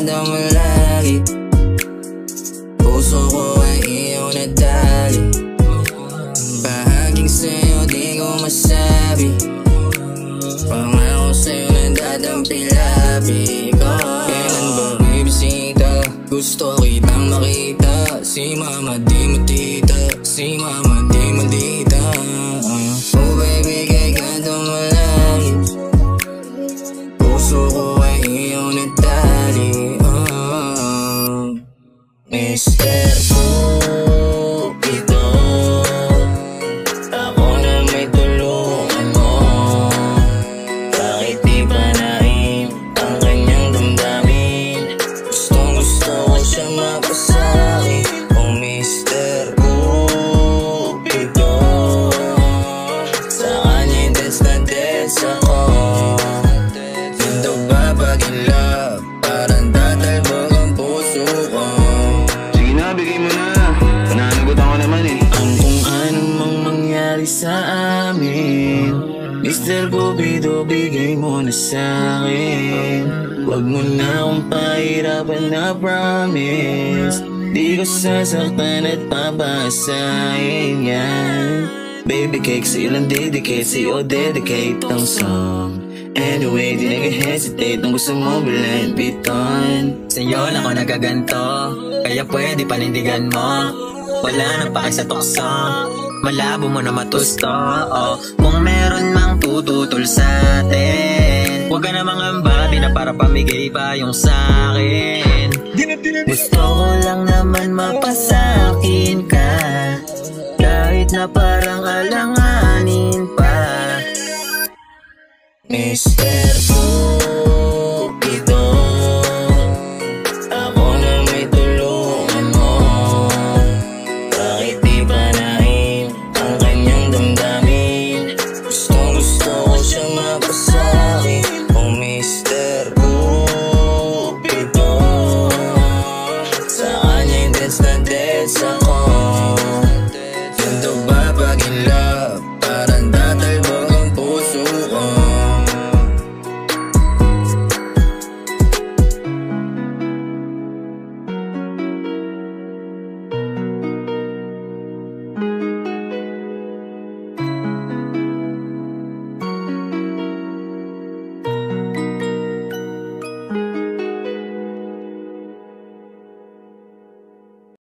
ganda mo lagi. Puso ko ay iyong nadali. Bahaging sa'yo di ko masabi. Pangako sa'yo nadadampi-labi ko. Kailan ba may bisita? Gusto kitang makita. Si mama di mo tita, si mama di mo tita. Oh baby, kay ganda mo lagi. Puso ko ay iyong nadali. Mr. Cupido, ako na may tulungan mo. Bakit di ba naim ang kanyang damdamin? Gustong gusto ko siya mapasakit. Oh Mr. Cupido, sa kanya dance na dance ako. Ganda ba pag in love? Parang tatalbog ang puso ko. Sige na, bigay mo na. Pananagutan ko naman eh. Ang kung anong mang mangyari sa amin, Mr. Cupido, bigay mo na sa'kin. Huwag mo na akong pahirapan na promise. Di ko sasaktan at papasahin yan. Baby cake, sa'yo lang dedicate, sa'yo dedicate ang song. Anyway, di nag-hesitate kung gusto mo bilhin biton. Sa'yo lang ako nagaganto, kaya pwede panindigan mo. Wala nang pake sa tukso, malabo mo na matusto. Kung meron mang tututol sa'tin, huwag ka na mangambabi na para pamigay pa yung sa'kin. Gusto ko lang naman mapasakin ka, kahit na parang alanganin pa. Mr.